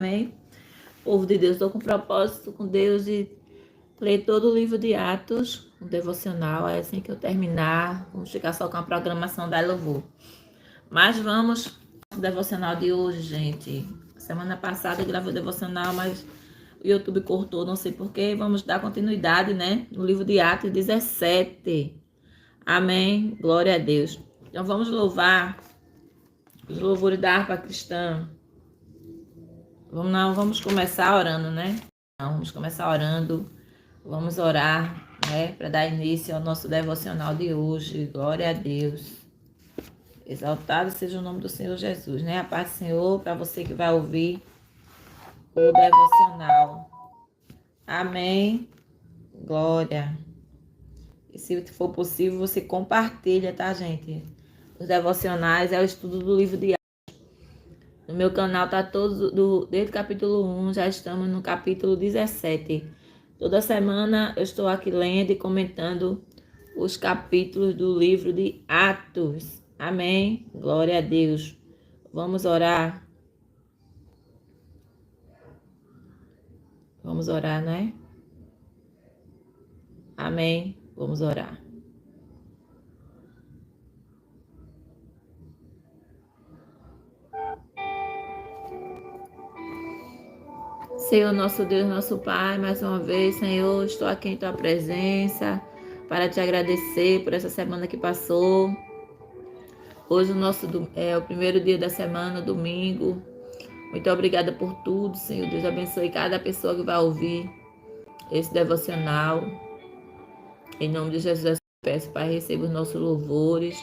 Amém? Povo de Deus, estou com propósito com Deus de ler todo o livro de Atos, um devocional. É assim que eu terminar, vamos ficar só com a programação da louvor. Mas vamos ao devocional de hoje, gente. Semana passada eu gravei o devocional, mas o YouTube cortou, não sei porquê. Vamos dar continuidade, né? No livro de Atos 17. Amém? Glória a Deus. Então vamos louvar os louvores da harpa cristã. Vamos começar orando, né? Vamos começar orando. Vamos orar, né? Para dar início ao nosso devocional de hoje. Glória a Deus. Exaltado seja o nome do Senhor Jesus, né? A paz do Senhor para você que vai ouvir o devocional. Amém. Glória. E se for possível, você compartilha, tá, gente? Os devocionais é o estudo do livro de Atos. No meu canal tá todos, desde o capítulo 1, já estamos no capítulo 17. Toda semana eu estou aqui lendo e comentando os capítulos do livro de Atos. Amém? Glória a Deus. Vamos orar. Vamos orar, né? Amém? Vamos orar. Senhor, nosso Deus, nosso Pai, mais uma vez, Senhor, estou aqui em Tua presença para te agradecer por essa semana que passou. Hoje é o primeiro dia da semana, domingo. Muito obrigada por tudo, Senhor. Deus abençoe cada pessoa que vai ouvir esse devocional. Em nome de Jesus, eu peço, Pai, receba os nossos louvores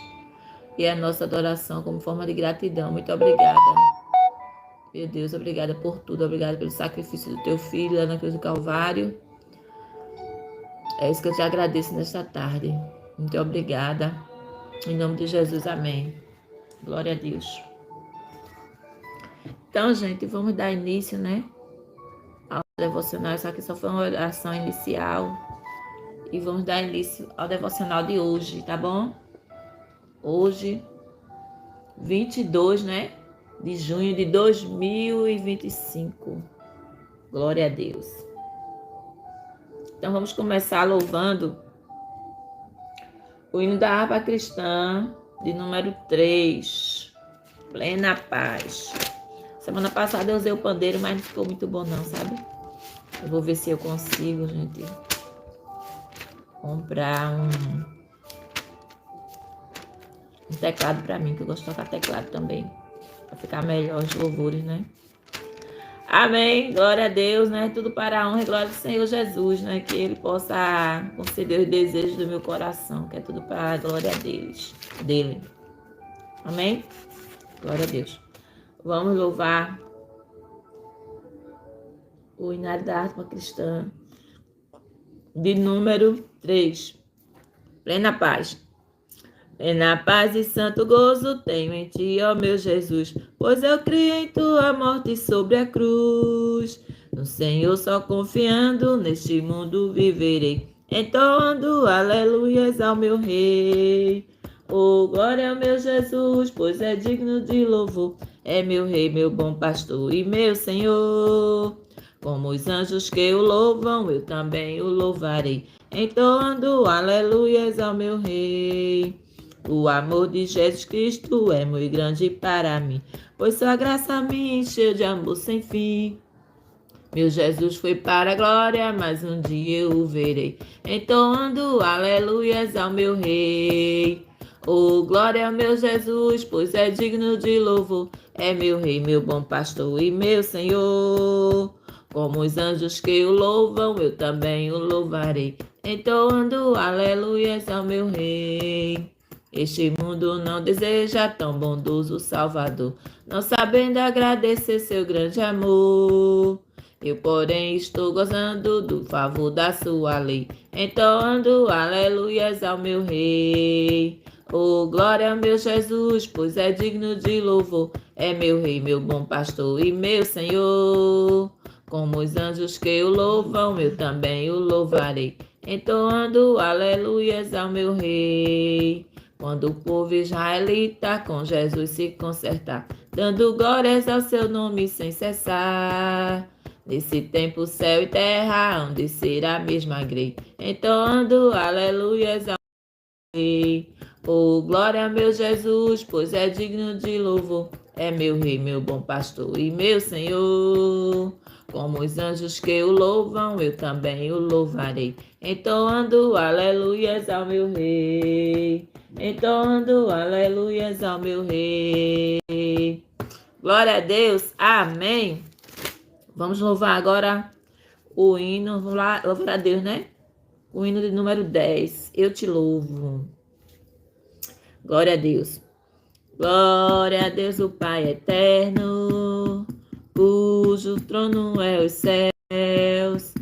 e a nossa adoração como forma de gratidão. Muito obrigada. Meu Deus, obrigada por tudo. Obrigada pelo sacrifício do teu filho lá na cruz do Calvário. É isso que eu te agradeço nesta tarde. Muito obrigada. Em nome de Jesus, amém. Glória a Deus. Então, gente, vamos dar início, né? Ao devocional. Isso aqui só foi uma oração inicial. E vamos dar início ao devocional de hoje, tá bom? Hoje, 22, né? De junho de 2025. Glória a Deus. Então, vamos começar louvando o hino da harpa cristã, de número 3. Plena paz. Semana passada eu usei o pandeiro, mas não ficou muito bom não, sabe? Eu vou ver se eu consigo, gente, comprar um teclado pra mim, que eu gosto de tocar teclado também. Pra ficar melhor os louvores, né? Amém. Glória a Deus, né? Tudo para a honra e glória do Senhor Jesus, né? Que Ele possa conceder os desejos do meu coração, que é tudo para a glória dele. Amém? Glória a Deus. Vamos louvar o hinário da harpa cristã, de número 3. Plena paz. Plena paz e santo gozo tenho em ti, ó meu Jesus, pois eu criei em tua morte sobre a cruz. No Senhor só confiando, neste mundo viverei, entoando aleluias ao meu Rei. Oh, glória ao meu Jesus, pois é digno de louvor, é meu Rei, meu bom pastor e meu Senhor. Como os anjos que o louvam, eu também o louvarei, entoando aleluias ao meu Rei. O amor de Jesus Cristo é muito grande para mim, pois sua graça me encheu de amor sem fim. Meu Jesus foi para a glória, mas um dia eu o verei, entoando aleluias ao meu Rei. Oh, glória ao meu Jesus, pois é digno de louvor, é meu Rei, meu bom pastor e meu Senhor. Como os anjos que o louvam, eu também o louvarei, entoando aleluias ao meu Rei. Este mundo não deseja tão bondoso Salvador, não sabendo agradecer seu grande amor. Eu, porém, estou gozando do favor da sua lei, entoando aleluias ao meu Rei. Oh, glória ao meu Jesus, pois é digno de louvor, é meu Rei, meu bom pastor e meu Senhor. Como os anjos que o louvam, eu também o louvarei, entoando aleluias ao meu Rei. Quando o povo israelita com Jesus se consertar, dando glórias ao seu nome sem cessar. Nesse tempo, céu e terra hão de ser a mesma grei, entoando aleluias ao Rei. Oh, glória a meu Jesus, pois é digno de louvor. É meu Rei, meu bom pastor e meu Senhor. Como os anjos que o louvam, eu também o louvarei, entoando aleluias ao meu Rei. Entoando aleluias ao meu Rei. Glória a Deus, amém. Vamos louvar agora o hino, vamos lá, louvar a Deus, né? O hino de número 10, eu te louvo. Glória a Deus. Glória a Deus, o Pai eterno, cujo trono é os céus,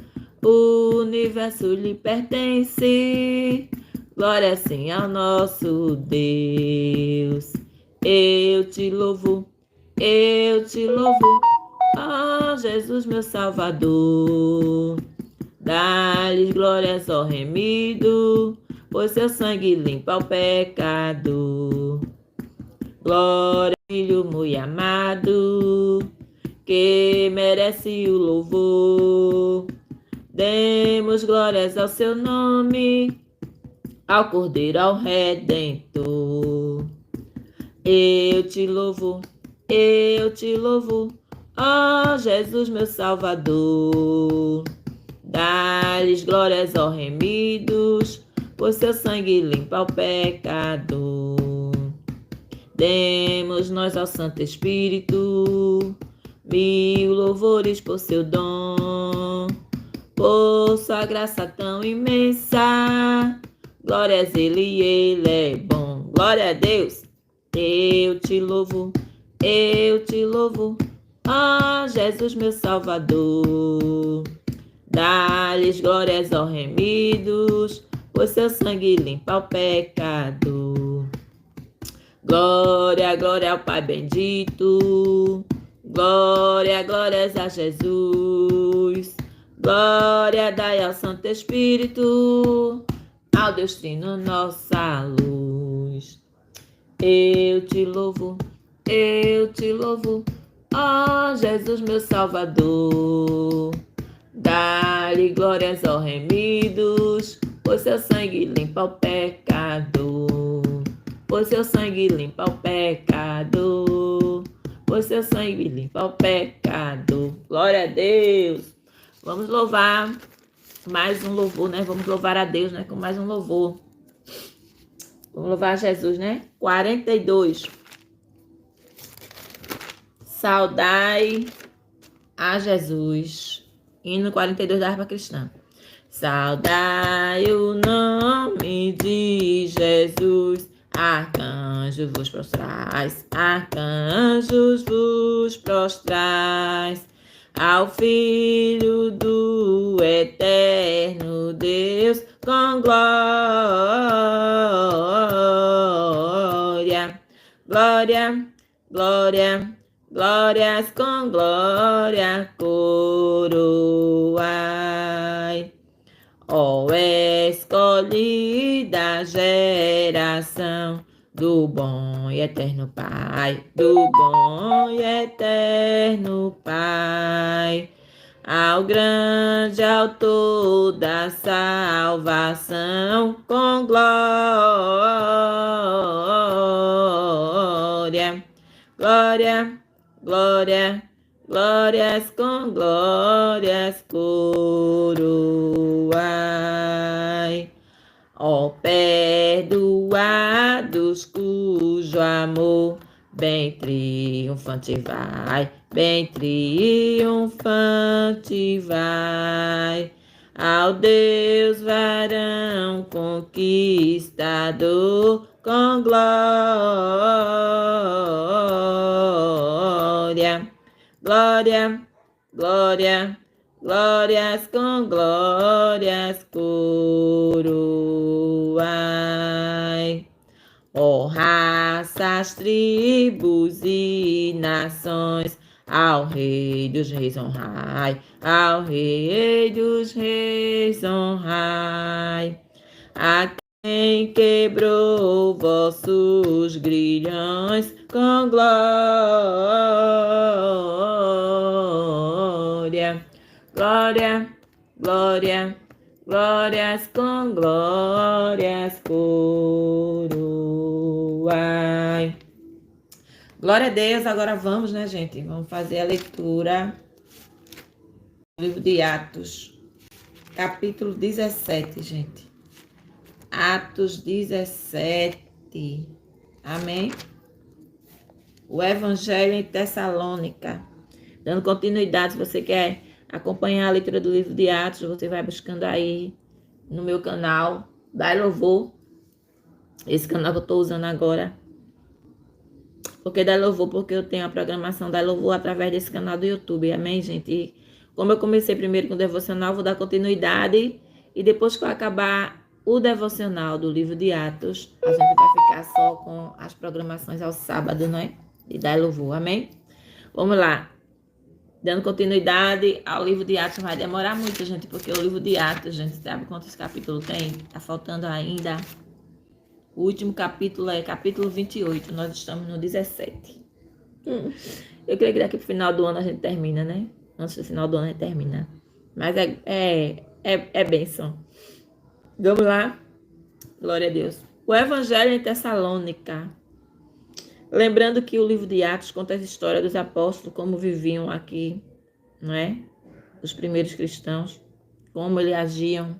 o universo lhe pertence. Glória sim ao nosso Deus. Eu te louvo, ó Jesus, meu Salvador. Dá-lhes glórias, ó remido, pois seu sangue limpa o pecado. Glória, Filho muito amado, que merece o louvor. Demos glórias ao seu nome, ao Cordeiro, ao Redentor. Eu te louvo, ó Jesus, meu Salvador. Dá-lhes glórias, ó remidos, pois seu sangue limpa o pecado. Demos nós ao Santo Espírito 1000 louvores por seu dom, por sua graça tão imensa. Glórias ele é bom. Glória a Deus. Eu te louvo, ó Jesus, meu Salvador. Dá-lhes glórias, ó remidos, pois seu sangue limpa o pecado. Glória, glória ao Pai bendito. Glória, glórias a Jesus. Glória dai ao Santo Espírito, ao Deus Trino nossa luz. Eu te louvo, ó Jesus, meu Salvador. Dá-lhe glórias, ó remidos, pois seu sangue limpa o pecado. Pois seu sangue limpa o pecado. Pois seu sangue limpa o pecado. Glória a Deus. Vamos louvar mais um louvor, né? Vamos louvar a Deus, né? Com mais um louvor. Vamos louvar a Jesus, né? 42. Saudai a Jesus. Hino 42 da harpa cristã. Saudai o nome de Jesus. Arcanjos vos prostrais, arcanjos vos prostrais, ao Filho do eterno Deus, com glória, glória, glória, glórias com glória coroai. Ó escolhida geração do bom e eterno Pai, do bom e eterno Pai, ao grande autor da salvação, com glória, glória, glória, glórias com glórias coroai. Ó perdoados cujo amor bem triunfante vai, bem triunfante vai, ao Deus varão conquistador, com glória, glória, glória, glórias com glórias coroai. Ó raças, tribos e nações, ao Rei dos Reis honrai, ao Rei dos Reis honrai. Quem quebrou vossos grilhões com glória, glória, glória, glórias com glórias coroai. Glória a Deus, agora vamos, né, gente? Vamos fazer a leitura do livro de Atos, capítulo 17, gente. Atos 17. Amém? O Evangelho em Tessalônica. Dando continuidade, se você quer acompanhar a leitura do livro de Atos, você vai buscando aí no meu canal, Dai Louvor. Esse canal que eu estou usando agora. Porque Dai Louvor, porque eu tenho a programação Dai Louvor através desse canal do YouTube. Amém, gente? E como eu comecei primeiro com o devocional, vou dar continuidade. E depois que eu acabar o devocional do livro de Atos, a gente vai ficar só com as programações ao sábado, não é? De Dai Louvor. Amém? Vamos lá. Dando continuidade ao livro de Atos, vai demorar muito, gente, porque o livro de Atos, gente, sabe quantos capítulos tem? Tá faltando ainda. O último capítulo é capítulo 28, nós estamos no 17. Eu creio que daqui pro final do ano a gente termina, né? Antes do final do ano a gente termina. Mas é bênção. Vamos lá? Glória a Deus. O Evangelho em Tessalônica. Lembrando que o livro de Atos conta a história dos apóstolos, como viviam aqui, não é? Os primeiros cristãos, como eles agiam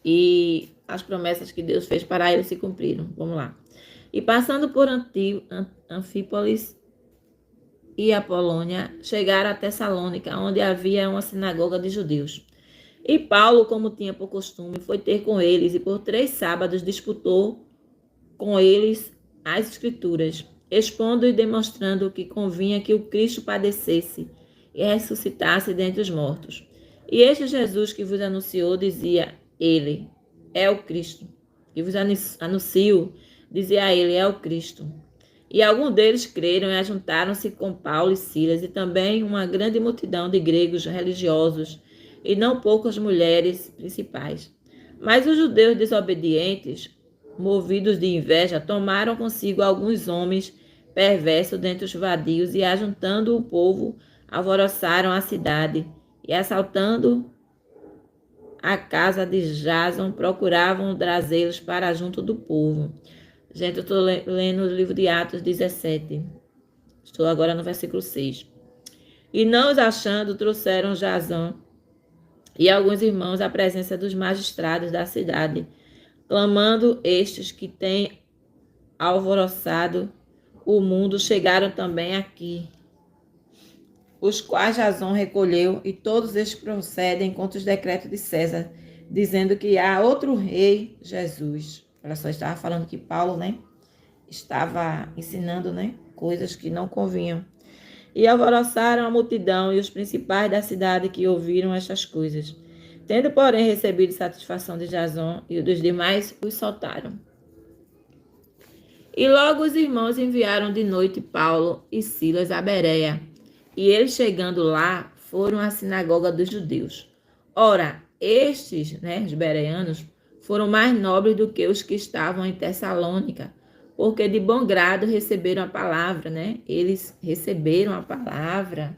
e as promessas que Deus fez para eles se cumpriram. Vamos lá. E passando por Anfípolis e Apolônia, chegaram a Tessalônica, onde havia uma sinagoga de judeus. E Paulo, como tinha por costume, foi ter com eles e por 3 sábados disputou com eles as Escrituras, expondo e demonstrando que convinha que o Cristo padecesse e ressuscitasse dentre os mortos. E este Jesus que vos anunciou, dizia ele, é o Cristo. Que vos anuncio, dizia ele, é o Cristo. E alguns deles creram e ajuntaram-se com Paulo e Silas, e também uma grande multidão de gregos religiosos, e não poucas mulheres principais. Mas os judeus desobedientes, movidos de inveja, tomaram consigo alguns homens perversos dentre os vadios e, ajuntando o povo, alvoroçaram a cidade e, assaltando a casa de Jason, procuravam trazê-los para junto do povo. Gente, eu estou lendo o livro de Atos 17. Estou agora no versículo 6. E não os achando, trouxeram Jason e alguns irmãos à presença dos magistrados da cidade, clamando estes que têm alvoroçado o mundo, chegaram também aqui, os quais Jason recolheu, e todos estes procedem contra os decretos de César, dizendo que há outro rei, Jesus. Ela só estava falando que Paulo, né, estava ensinando, né, coisas que não convinham. E alvoroçaram a multidão e os principais da cidade que ouviram estas coisas. Tendo, porém, recebido satisfação de Jason e dos demais, os soltaram. E logo os irmãos enviaram de noite Paulo e Silas a Bereia. E eles, chegando lá, foram à sinagoga dos judeus. Ora, estes, né, os bereanos, foram mais nobres do que os que estavam em Tessalônica, porque de bom grado receberam a palavra, né? Eles receberam a palavra,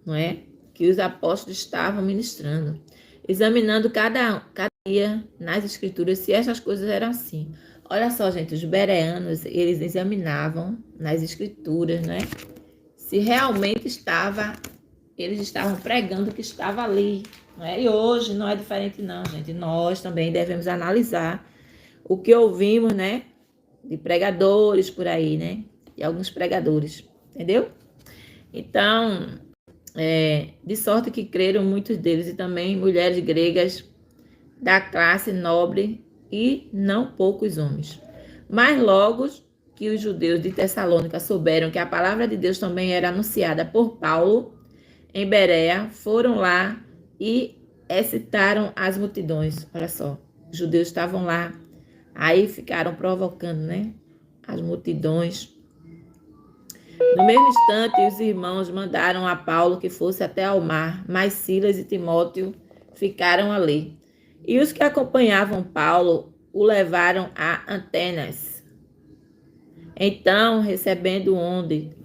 não é? Que os apóstolos estavam ministrando, examinando cada dia nas escrituras se essas coisas eram assim. Olha só, gente, os bereanos, eles examinavam nas escrituras, né? Se realmente eles estavam pregando o que estava ali, não é? E hoje não é diferente não, gente. Nós também devemos analisar o que ouvimos, né? De pregadores por aí, né? De alguns pregadores, entendeu? Então, de sorte que creram muitos deles, e também mulheres gregas da classe nobre e não poucos homens. Mas logo que os judeus de Tessalônica souberam que a palavra de Deus também era anunciada por Paulo em Bereia, foram lá e excitaram as multidões. Olha só, os judeus estavam lá, aí ficaram provocando, né, as multidões. No mesmo instante, os irmãos mandaram a Paulo que fosse até ao mar, mas Silas e Timóteo ficaram ali. E os que acompanhavam Paulo o levaram a Atenas. Então, recebendo ordem,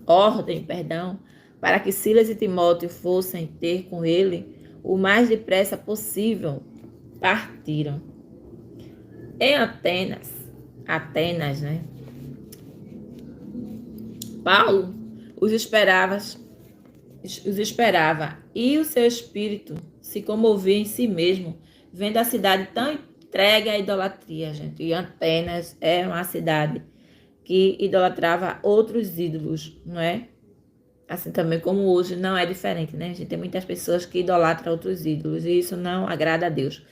para que Silas e Timóteo fossem ter com ele, o mais depressa possível, partiram. Em Atenas, né? Paulo os esperava e o seu espírito se comovia em si mesmo, vendo a cidade tão entregue à idolatria, gente. E Atenas era uma cidade que idolatrava outros ídolos, não é? Assim também como hoje não é diferente, né? A gente tem muitas pessoas que idolatram outros ídolos e isso não agrada a Deus.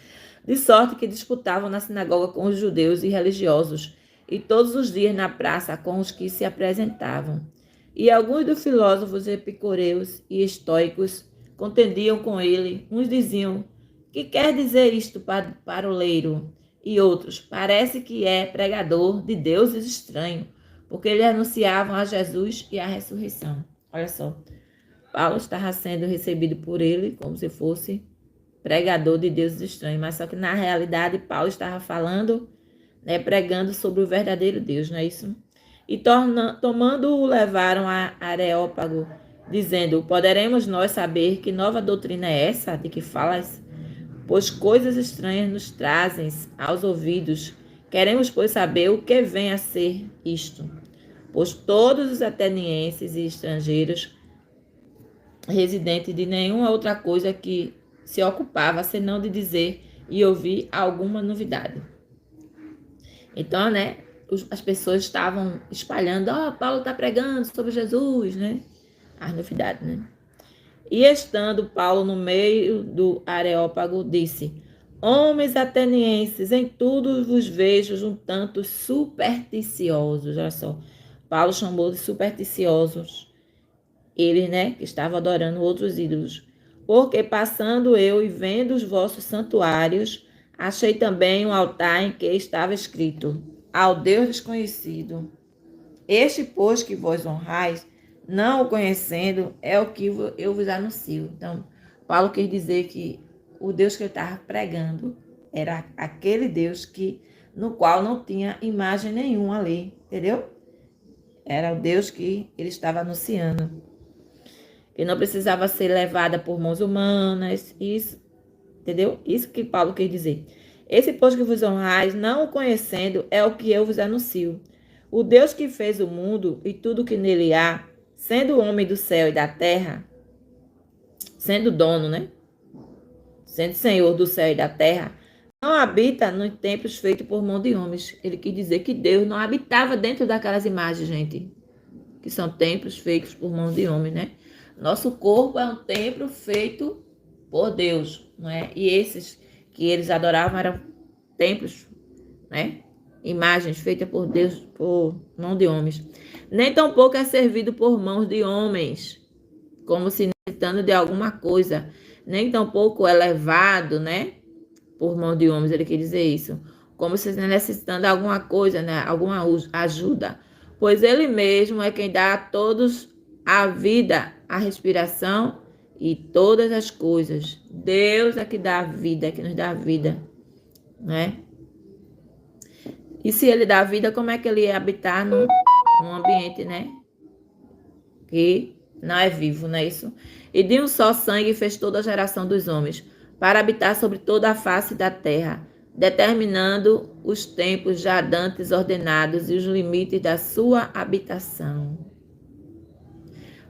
De sorte que disputavam na sinagoga com os judeus e religiosos e todos os dias na praça com os que se apresentavam. E alguns dos filósofos epicureus e estoicos contendiam com ele. Uns diziam: que quer dizer isto, paroleiro? E outros: parece que é pregador de deuses estranhos, porque eles anunciavam a Jesus e a ressurreição. Olha só, Paulo estava sendo recebido por ele como se fosse pregador de deuses estranhos, mas só que na realidade Paulo estava falando, né, pregando sobre o verdadeiro Deus, não é isso? E tomando-o levaram a Areópago, dizendo: poderemos nós saber que nova doutrina é essa de que falas? Pois coisas estranhas nos trazem aos ouvidos. Queremos, pois, saber o que vem a ser isto. Pois todos os atenienses e estrangeiros, residentes de nenhuma outra coisa que se ocupava, senão de dizer e ouvir alguma novidade. Então, né, as pessoas estavam espalhando: Paulo está pregando sobre Jesus, né? As novidades, né? E estando Paulo no meio do Areópago, disse: homens atenienses, em tudo vos vejo um tanto supersticiosos. Olha só, Paulo chamou de supersticiosos eles, né, que estavam adorando outros ídolos. Porque passando eu e vendo os vossos santuários, achei também um altar em que estava escrito: ao Deus desconhecido. Este, pois, que vós honrais, não o conhecendo, é o que eu vos anuncio. Então, Paulo quer dizer que o Deus que ele estava pregando era aquele Deus no qual não tinha imagem nenhuma ali, entendeu? Era o Deus que ele estava anunciando. Que não precisava ser levada por mãos humanas, isso, entendeu? Isso que Paulo quer dizer. Esse, pois, que vos honrais, não o conhecendo, é o que eu vos anuncio. O Deus que fez o mundo e tudo que nele há, sendo o homem do céu e da terra, sendo dono, né? Sendo Senhor do céu e da terra, não habita nos templos feitos por mão de homens. Ele quis dizer que Deus não habitava dentro daquelas imagens, gente, que são templos feitos por mão de homem, né? Nosso corpo é um templo feito por Deus, não é? E esses que eles adoravam eram templos, né? Imagens feitas por Deus, por mão de homens. Nem tampouco é servido por mãos de homens, como se necessitando de alguma coisa. Nem tampouco é levado, né? Por mão de homens, ele quer dizer isso. Como se necessitando de alguma coisa, né? Alguma ajuda. Pois ele mesmo é quem dá a todos a vida, a respiração e todas as coisas. Deus é que dá a vida, é que nos dá a vida, né? E se ele dá a vida, como é que ele ia habitar num ambiente, né? Que não é vivo, não é isso? E de um só sangue fez toda a geração dos homens, para habitar sobre toda a face da terra, determinando os tempos já dantes ordenados e os limites da sua habitação.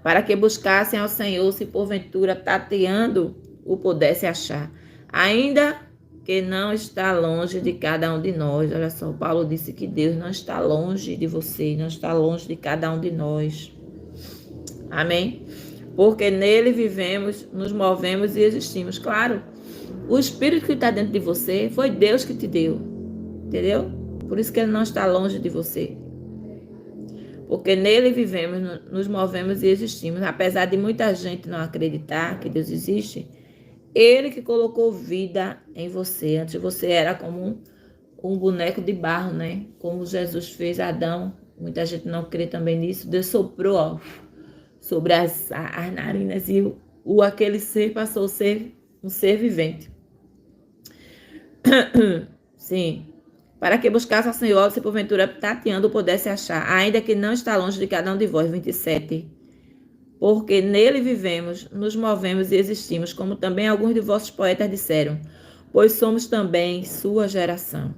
Para que buscassem ao Senhor, se porventura tateando o pudesse achar. Ainda que não está longe de cada um de nós. Olha só, Paulo disse que Deus não está longe de você, não está longe de cada um de nós. Amém? Porque nele vivemos, nos movemos e existimos. Claro, o Espírito que está dentro de você foi Deus que te deu. Entendeu? Por isso que ele não está longe de você. Porque nele vivemos, nos movemos e existimos. Apesar de muita gente não acreditar que Deus existe, ele que colocou vida em você. Antes você era como um boneco de barro, né? Como Jesus fez Adão. Muita gente não crê também nisso. Deus soprou sobre as narinas e aquele ser passou a ser um ser vivente. Sim. Para que buscasse ao Senhor, se porventura tateando pudesse achar, ainda que não está longe de cada um de vós. 27. Porque nele vivemos, nos movemos e existimos, como também alguns de vossos poetas disseram, pois somos também sua geração.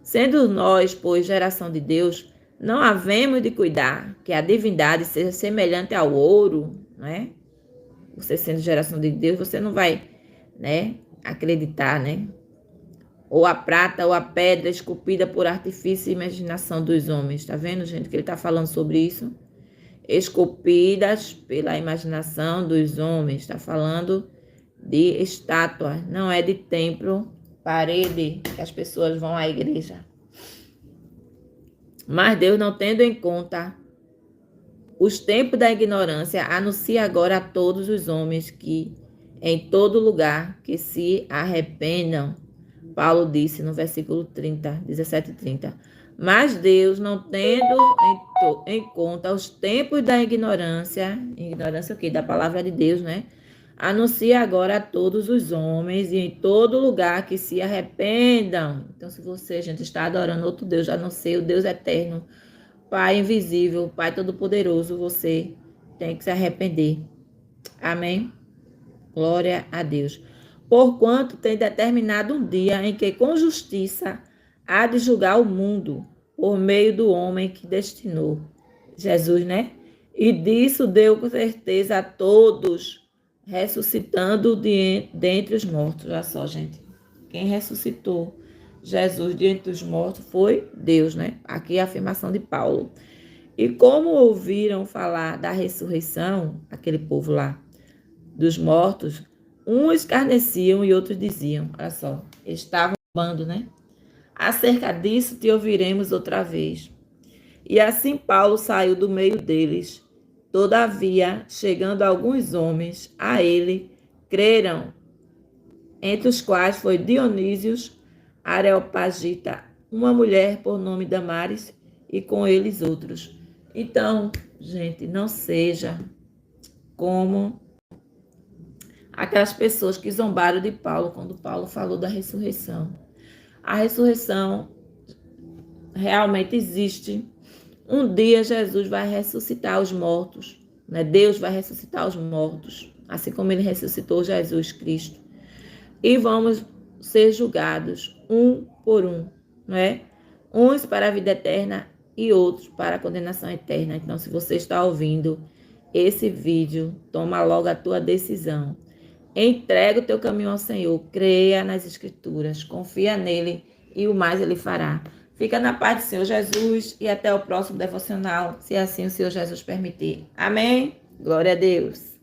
Sendo nós, pois, geração de Deus, não havemos de cuidar que a divindade seja semelhante ao ouro, não é? Você sendo geração de Deus, você não vai, né, acreditar, né? Ou a prata ou a pedra esculpida por artifício e imaginação dos homens. Tá vendo, gente, que ele está falando sobre isso? Esculpidas pela imaginação dos homens. Está falando de estátua, não é de templo, parede, que as pessoas vão à igreja. Mas Deus, não tendo em conta os tempos da ignorância, anuncia agora a todos os homens que, em todo lugar, que se arrependam. Paulo disse no versículo 30, 17 e 30. Mas Deus, não tendo em conta os tempos da ignorância o quê? Da palavra de Deus, né? Anuncia agora a todos os homens e em todo lugar que se arrependam. Então, se você, gente, está adorando outro Deus, a não ser o Deus eterno, Pai invisível, Pai todo-poderoso, você tem que se arrepender. Amém? Glória a Deus. Porquanto tem determinado um dia em que com justiça há de julgar o mundo por meio do homem que destinou. Jesus, né? E disso deu com certeza a todos, ressuscitando dentre os mortos. Olha só, gente. Quem ressuscitou Jesus dentre os mortos foi Deus, né? Aqui é a afirmação de Paulo. E como ouviram falar da ressurreição, aquele povo lá, dos mortos, uns escarneciam e outros diziam, olha só, estavam roubando, né? Acerca disso te ouviremos outra vez. E assim Paulo saiu do meio deles. Todavia, chegando alguns homens a ele, creram, entre os quais foi Dionísios, Areopagita, uma mulher por nome Damares, e com eles outros. Então, gente, não seja como aquelas pessoas que zombaram de Paulo quando Paulo falou da ressurreição. A ressurreição realmente existe. Um dia Jesus vai ressuscitar os mortos, né? Deus vai ressuscitar os mortos, assim como ele ressuscitou Jesus Cristo. E vamos ser julgados um por um, não é? Uns para a vida eterna e outros para a condenação eterna. Então, se você está ouvindo esse vídeo, toma logo a tua decisão. Entrega o teu caminho ao Senhor, creia nas Escrituras, confia nele e o mais ele fará. Fica na paz do Senhor Jesus e até o próximo devocional, se assim o Senhor Jesus permitir. Amém? Glória a Deus.